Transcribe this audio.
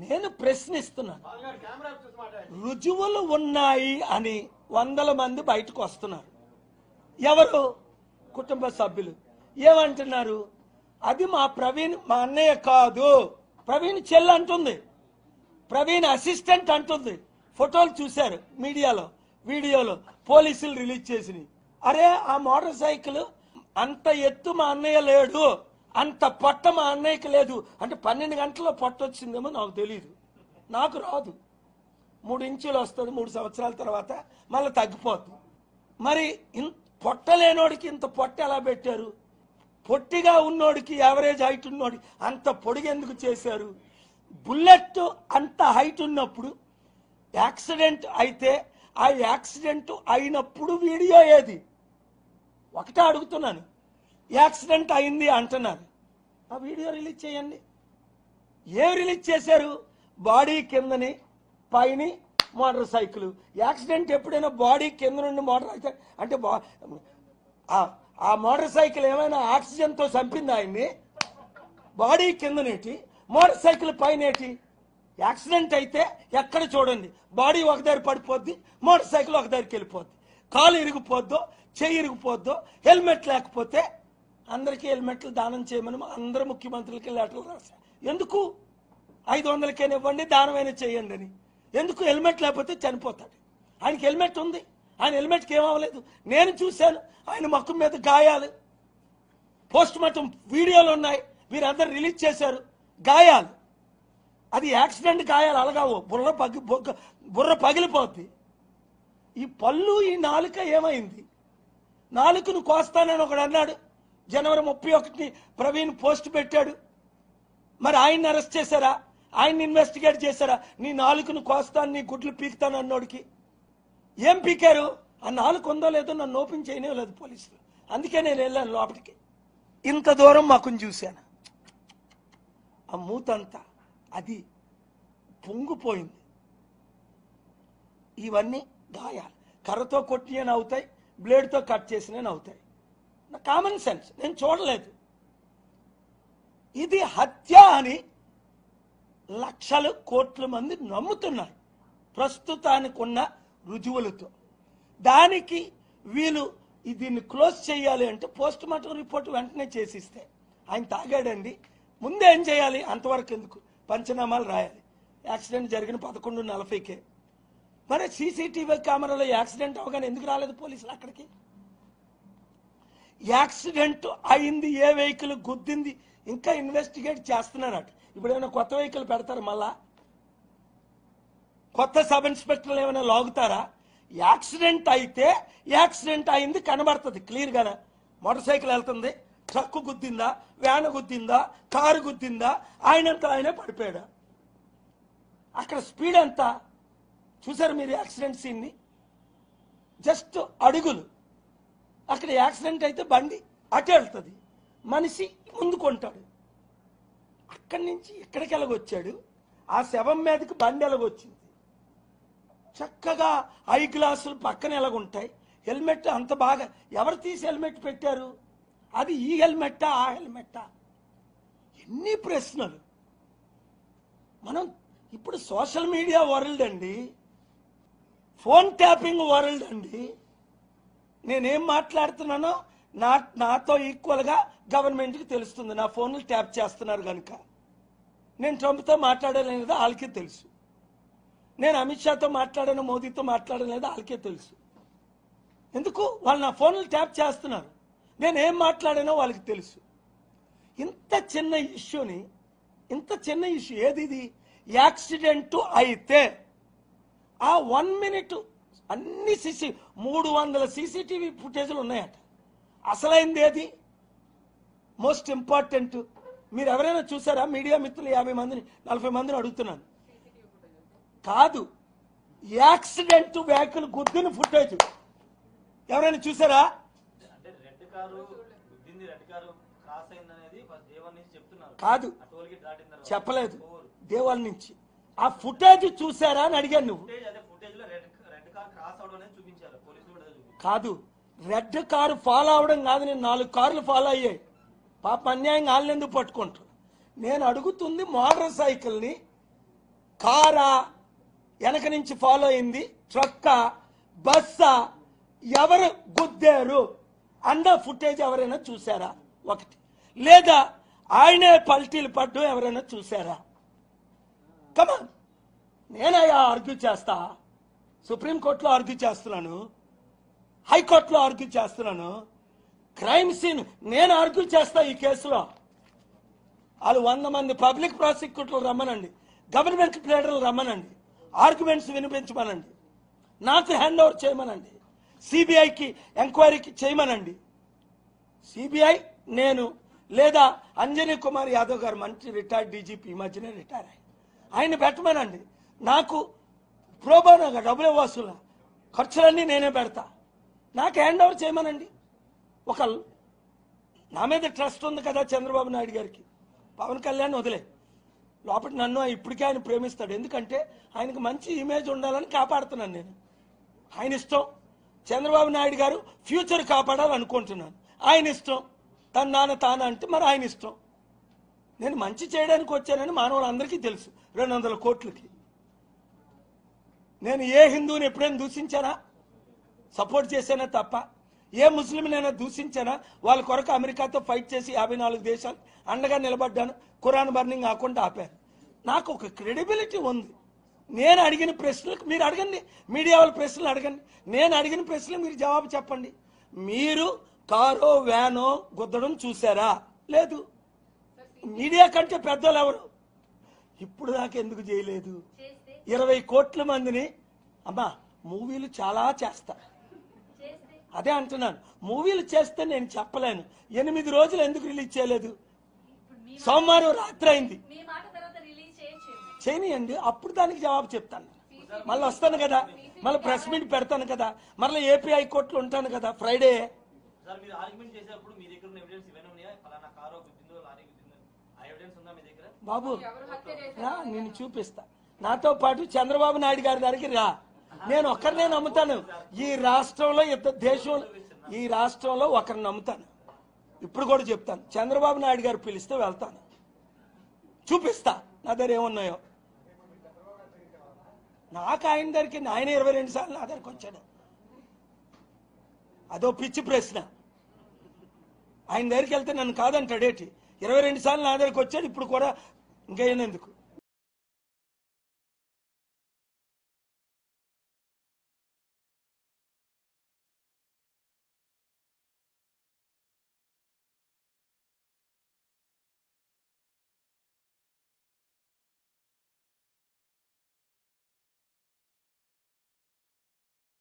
నేను ప్రశ్నిస్తున్నాను. రుజువులు ఉన్నాయి అని 100 మంది బయటకు వస్తున్నారు. ఎవరు? కుటుంబ సభ్యులు. ఏమంటున్నారు? అది మా ప్రవీణ్ మా అన్నయ్య కాదు, ప్రవీణ్ చెల్లి అంటుంది, ప్రవీణ్ అసిస్టెంట్ అంటుంది. ఫోటోలు చూశారు మీడియాలో, వీడియోలో పోలీసులు రిలీజ్ చేసినాయి. అరే ఆ మోటార్ సైకిల్ అంత ఎత్తు మా అన్నయ్య లేడు, అంత పొట్ట మా అన్నయ్యకి లేదు అంటే 12 గంటల్లో పొట్ట వచ్చిందేమో నాకు తెలియదు, నాకు రాదు. 3 ఇంచులు వస్తుంది, 3 సంవత్సరాల తర్వాత మళ్ళీ తగ్గిపోతుంది. మరి పొట్ట లేనోడికి ఇంత పొట్ట ఎలా పెట్టారు? పొట్టిగా ఉన్నోడికి యావరేజ్ హైట్ ఉన్నోడికి అంత పొడుగు ఎందుకు చేశారు? బుల్లెట్ అంత హైట్ ఉన్నప్పుడు యాక్సిడెంట్ అయితే ఆ యాక్సిడెంట్ అయినప్పుడు వీడియో ఏది? ఒకటే అడుగుతున్నాను. యాక్సిడెంట్ అయింది అంటున్నారు, ఆ వీడియో రిలీజ్ చేయండి. ఏం రిలీజ్ చేశారు? బాడీ కిందని పైన మోటార్ సైకిల్. యాక్సిడెంట్ ఎప్పుడైనా బాడీ కింద నుండి మోటార్ అయితే అంటే ఆ మోటార్ సైకిల్ ఏమైనా ఆక్సిజన్తో చంపింది ఆయన్ని? బాడీ కిందనేటి, మోటార్ సైకిల్ పైనేటి? యాక్సిడెంట్ అయితే ఎక్కడ చూడండి బాడీ ఒక దగ్గర పడిపోద్ది, మోటార్ సైకిల్ ఒక దగ్గరికి వెళ్ళిపోద్ది. కాలు ఇరిగిపోద్దో, చెయ్యి ఇరిగిపోద్దో. హెల్మెట్ లేకపోతే అందరికీ హెల్మెట్లు దానం చేయమని అందరు ముఖ్యమంత్రులకి లెటర్లు రాశారు. ఎందుకు? 500కైనా ఇవ్వండి, దానమైనా చేయండి అని. ఎందుకు? హెల్మెట్ లేకపోతే చనిపోతాడు. ఆయనకి హెల్మెట్ ఉంది, ఆయన హెల్మెట్కి ఏమవ్వలేదు. నేను చూశాను ఆయన ముఖం మీద గాయాలు, పోస్ట్ మార్టం వీడియోలు ఉన్నాయి, మీరందరూ రిలీజ్ చేశారు. గాయాలు, అది యాక్సిడెంట్ గాయాలు అలగావు, బుర్ర పగిలిపోద్ది. ఈ పళ్ళు, ఈ నాలుక ఏమైంది? నాలుకను కోస్తానని ఒకడు అన్నాడు. జనవరి 31 ప్రవీణ్ పోస్ట్ పెట్టాడు. మరి ఆయన్ని అరెస్ట్ చేశారా? ఆయన్ని ఇన్వెస్టిగేట్ చేశారా? నీ నాలుకను కోస్తాను, నీ గుడ్లు పీకుతాను అన్నోడికి ఏం పీకారు? ఆ నాలుగు ఉందో లేదో నన్ను ఓపెన్ చేయలేదు పోలీసులు. అందుకే నేను వెళ్ళాను లోపలికి. ఇంత దూరం మాకుని చూశాను. ఆ మూతంతా అది పొంగిపోయింది. ఇవన్నీ గాయాలు. కర్రతో కొట్టినవి అవుతాయి, బ్లేడ్తో కట్ చేసినవి అవుతాయి. నా కామన్ సెన్స్, నేను చూడలేదు. ఇది హత్య అని లక్షలు కోట్ల మంది నమ్ముతున్నారు ప్రస్తుతానికి ఉన్న రుజువులతో. దానికి వీళ్ళు దీన్ని క్లోజ్ చేయాలి అంటే పోస్ట్ మార్టం రిపోర్ట్ వెంటనే చేసిస్తే, ఆయన తాగాడండి ముందే ఏం చేయాలి? అంతవరకు ఎందుకు? పంచనామాలు రాయాలి. యాక్సిడెంట్ జరిగిన 11:40కే. మరి సీసీటీవీ కెమెరాలో యాక్సిడెంట్ అవగానే ఎందుకు రాలేదు పోలీసులు అక్కడికి? యాక్సిడెంట్ అయింది, ఏ వెహికల్ గుద్దింది ఇంకా ఇన్వెస్టిగేట్ చేస్తున్నారట. ఇప్పుడు ఏమైనా కొత్త వెహికల్ పెడతారు, మళ్ళా కొత్త సబ్ ఇన్స్పెక్టర్లు ఏమైనా లాగుతారా? యాక్సిడెంట్ అయితే యాక్సిడెంట్ అయింది కనబడుతుంది క్లియర్గానే. మోటార్ సైకిల్ వెళ్తుంది, ట్రక్కు గుద్దిందా, వ్యాన్ గుద్దిందా, కారు గుద్దిందా, ఆయనంతా ఆయనే పడిపోయాడా? అక్కడ స్పీడ్ ఎంత చూసారు మీరు? యాక్సిడెంట్ సీన్ని జస్ట్ అడుగులు. అక్కడ యాక్సిడెంట్ అయితే బండి అటు వెళ్తుంది, మనిషి ముందుకుంటాడు. అక్కడి నుంచి ఎక్కడికి ఎలాగొచ్చాడు? ఆ శవం మీదకి బండి ఎలాగొచ్చింది? చక్కగా ఐ గ్లాసులు పక్కన ఎలాగుంటాయి, హెల్మెట్ అంత బాగా ఎవరు తీసి హెల్మెట్ పెట్టారు? అది ఈ హెల్మెట్టా, ఆ హెల్మెట్టా? ఎన్ని ప్రశ్నలు. మనం ఇప్పుడు సోషల్ మీడియా వరల్డ్ అండి, ఫోన్ ట్యాపింగ్ వరల్డ్ అండి. నేనేం మాట్లాడుతున్నానో నాతో ఈక్వల్గా గవర్నమెంట్కి తెలుస్తుంది. నా ఫోన్లు ట్యాప్ చేస్తున్నారు కనుక. నేను ట్రంప్తో మాట్లాడలేదో వాళ్ళకే తెలుసు, నేను అమిత్ షాతో మాట్లాడాను, మోదీతో మాట్లాడలేదో వాళ్ళకే తెలుసు. ఎందుకు? వాళ్ళు నా ఫోన్లు ట్యాప్ చేస్తున్నారు, నేనేం మాట్లాడానో వాళ్ళకి తెలుసు. ఇంత చిన్న ఇష్యూని, ఇంత చిన్న ఇష్యూ ఏది ఇది? యాక్సిడెంట్ అయితే ఆ 1 మినిట్ అన్ని 300 సీసీటీవీ ఫుటేజ్లు ఉన్నాయట. అసలైంది ఏది? Most important. మీరు ఎవరైనా చూసారా? మీడియా మిత్రులు 50 మందిని 40 మందిని అడుగుతున్నాను. కాదు, యాక్సిడెంట్ వెహికల్ గుద్దిన ఫుటేజ్ ఎవరైనా చూసారా? కాదు, చెప్పలేదు. దేవాల నుంచి ఆ ఫుటేజ్ చూసారా అని అడిగాను. నువ్వు కాదు, రెడ్ కారు ఫాలో అవడం కాదు, నేను 4 కార్లు ఫాలో అయ్యాయి. పాప అన్యాయంగా వాళ్ళని ఎందుకు పట్టుకుంటారు? నేను అడుగుతుంది మోటార్ సైకిల్ని కారా, వెనక నుంచి ఫాలో అయింది ట్రక్కా, బస్సా, ఎవరు గుద్దారు అన్న ఫుటేజ్ ఎవరైనా చూసారా? ఒకటి. లేదా ఆయనే పల్టీలు పడ్డం ఎవరైనా చూసారా? కమాన్, నేనయ్యా ఆర్గ్యూ చేస్తా, సుప్రీంకోర్టులో ఆర్గ్యూ చేస్తున్నాను, హైకోర్టులో ఆర్గ్యూ చేస్తున్నాను, క్రైమ్ సీన్ నేను ఆర్గ్యూ చేస్తా ఈ కేసులో. వాళ్ళు 100 మంది పబ్లిక్ ప్రాసిక్యూటర్లు రమ్మనండి, గవర్నమెంట్ ప్లేడర్లు రమ్మనండి, ఆర్గ్యుమెంట్స్ వినిపించమనండి, నాకు హ్యాండ్ ఓవర్ చేయమనండి, సిబిఐకి ఎంక్వైరీకి చేయమనండి. సిబిఐ నేను, లేదా అంజనీ కుమార్ యాదవ్ గారు మంచి రిటైర్డ్ డీజీపీ, ఈ మధ్యనే రిటైర్ అయ్యి, ఆయన పెట్టమనండి. నాకు ప్రోబోనోగా డబ్బులు వసూలు, ఖర్చులన్నీ నేనే పెడతా, నాకు హ్యాండ్ ఓవర్ చేయమనండి. ఒక నా మీద ట్రస్ట్ ఉంది కదా చంద్రబాబు నాయుడు గారికి, పవన్ కళ్యాణ్ వదిలే లోపల నన్ను ఇప్పటికే ఆయన ప్రేమిస్తాడు, ఎందుకంటే ఆయనకు మంచి ఇమేజ్ ఉండాలని కాపాడుతున్నాను నేను. ఆయన ఇష్టం, చంద్రబాబు నాయుడు గారు ఫ్యూచర్ కాపాడాలనుకుంటున్నాను, ఆయన ఇష్టం. తన నాన్న తాను అంటే మరి ఆయన ఇష్టం. నేను మంచి చేయడానికి వచ్చానని మానవులందరికీ తెలుసు. 200 కోట్లకి నేను ఏ హిందువుని ఎప్పుడైనా దూషించానా? సపోర్ట్ చేశానా తప్ప? ఏ ముస్లింనైనా దూషించానా? వాళ్ళ కొరకు అమెరికాతో ఫైట్ చేసి 54 దేశాలు అండగా నిలబడ్డాను, ఖురాన్ బర్నింగ్ కాకుండా ఆపాను. నాకు ఒక క్రెడిబిలిటీ ఉంది. నేను అడిగిన ప్రశ్నలకు మీరు అడగండి, మీడియా వాళ్ళ ప్రశ్నలు అడగండి, నేను అడిగిన ప్రశ్నలు మీరు జవాబు చెప్పండి. మీరు కారో వ్యానో గుద్దడం చూసారా? లేదు. మీడియా కంటే పెద్దలు ఎవరు? ఇప్పుడు దాకా ఎందుకు చేయలేదు? 20 కోట్ల మందిని, అమ్మా మూవీలు చాలా చేస్తా, అదే అంటున్నాను. మూవీలు చేస్తే నేను చెప్పలేను. 8 రోజులు ఎందుకు రిలీజ్ చేయలేదు? సోమవారం రాత్రి అయింది, చేయనియండి, అప్పుడు దానికి జవాబు చెప్తాను. మళ్ళీ వస్తాను కదా, మళ్ళీ ప్రెస్ మీట్ పెడతాను కదా, మళ్ళీ ఏపీ హైకోర్టులో ఉంటాను కదా ఫ్రైడే. బాబు రా, నేను చూపిస్తా. నాతో పాటు చంద్రబాబు నాయుడు గారి దగ్గరికి రా, నేను ఒక్కరినే నమ్ముతాను. ఈ రాష్ట్రంలో ఈ రాష్ట్రంలో ఒకరిని నమ్ముతాను. ఇప్పుడు కూడా చెప్తాను, చంద్రబాబు నాయుడు గారు పిలిస్తే వెళ్తాను, చూపిస్తా నా దగ్గర ఏమున్నాయో. నాకు ఆయన దగ్గరికి, ఆయన 22 సార్లు నా దగ్గరికి వచ్చాడు. అదో పిచ్చి ప్రశ్న. ఆయన దగ్గరికి వెళ్తే నన్ను కాదంటాడేటి? 22 సార్లు నా దగ్గరికి వచ్చాడు, ఇప్పుడు కూడా ఇంకేందుకు?